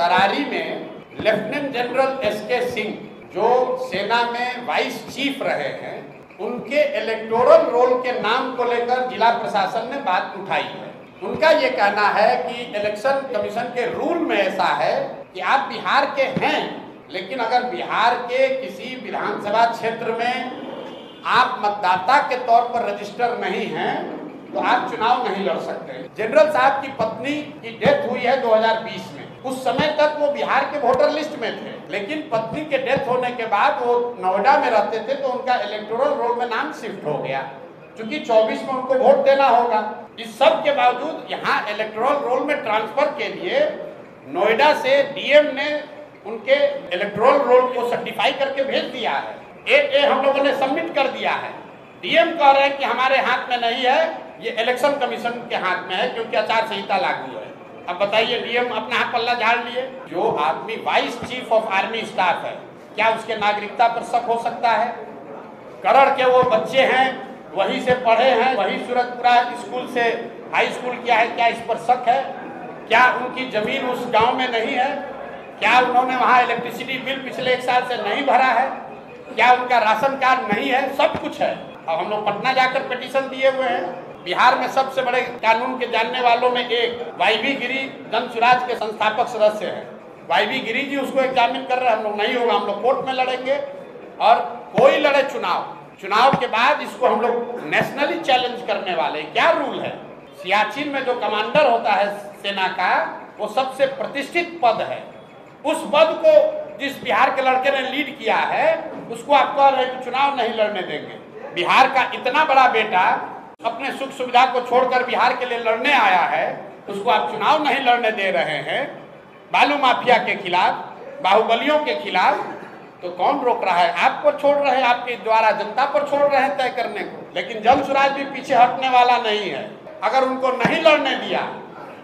तरारी में lieutenant general SK. Singh जो सेना में वाइस चीफ रहे हैं, उनके इलेक्टोरल रोल के नाम को लेकर जिला प्रशासन ने बात उठाई है। उनका ये कहना है कि इलेक्शन कमीशन के रूल में ऐसा है कि आप बिहार के हैं, लेकिन अगर बिहार के किसी विधानसभा क्षेत्र में आप मतदाता के तौर पर रजिस्टर नहीं हैं तो आप चुनाव नहीं लड़ सकते। जनरल साहब की पत्नी की डेथ हुई है 2020 में। उस समय तक वो बिहार के वोटर लिस्ट में थे, लेकिन पत्नी के डेथ होने के बाद वो नोएडा में रहते थे तो उनका इलेक्टोरल रोल में नाम शिफ्ट हो गया, क्योंकि 24 में उनको वोट देना होगा। इस सब के बावजूद यहाँ इलेक्टोरल रोल में ट्रांसफर के लिए नोएडा से डीएम ने उनके इलेक्टोरल रोल को सर्टिफाई करके भेज दिया है। ए हम लोगों ने सबमिट कर दिया है। डीएम कह रहे हैं कि हमारे हाथ में नहीं है, ये इलेक्शन कमीशन के हाथ में है, क्योंकि आचार संहिता लागू है। अब बताइए, डीएम अपना हाथ पल्ला झाड़ लिए। जो आदमी vice chief of army staff है, क्या उसके नागरिकता पर शक हो सकता है? करड़ के वो बच्चे हैं, वहीं से पढ़े हैं, वहीं सूरतपुरा स्कूल से हाई स्कूल किया है, क्या इस पर शक है? क्या उनकी जमीन उस गांव में नहीं है? क्या उन्होंने वहाँ इलेक्ट्रिसिटी बिल पिछले 1 साल से नहीं भरा है? क्या उनका राशन कार्ड नहीं है? सब कुछ है। अब हम लोग पटना जाकर पिटीशन दिए हुए हैं। बिहार में सबसे बड़े कानून के जानने वालों में एक वाईवी गिरी जन सुराज के संस्थापक सदस्य हैं। वाईवी गिरी जी उसको एग्जामिन कर रहे हैं। हम लोग नहीं होगा, हम लोग कोर्ट में लड़ेंगे और कोई लड़े चुनाव के बाद इसको हम लोग नेशनली चैलेंज करने वाले। क्या रूल है? सियाचिन में जो कमांडर होता है सेना का, वो सबसे प्रतिष्ठित पद है। उस पद को जिस बिहार के लड़के ने लीड किया है, उसको आप कह रहे हैं कि चुनाव नहीं लड़ने देंगे। बिहार का इतना बड़ा बेटा अपने सुख सुविधा को छोड़कर बिहार के लिए लड़ने आया है, उसको आप चुनाव नहीं लड़ने दे रहे हैं। बालू माफिया के खिलाफ, बाहुबलियों के खिलाफ, तो कौन रोक रहा है? आपको छोड़ रहे हैं, आपके द्वारा जनता पर छोड़ रहे हैं तय करने को। लेकिन जन सुराज भी पीछे हटने वाला नहीं है। अगर उनको नहीं लड़ने दिया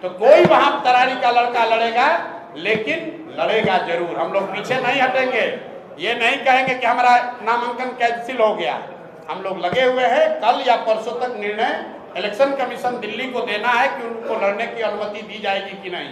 तो कोई वहां तरारी का लड़का लड़ेगा, लेकिन लड़ेगा जरूर। हम लोग पीछे नहीं हटेंगे। ये नहीं कहेंगे कि हमारा नामांकन कैंसिल हो गया। हम लोग लगे हुए हैं। कल या परसों तक निर्णय इलेक्शन कमीशन दिल्ली को देना है कि उनको लड़ने की अनुमति दी जाएगी कि नहीं।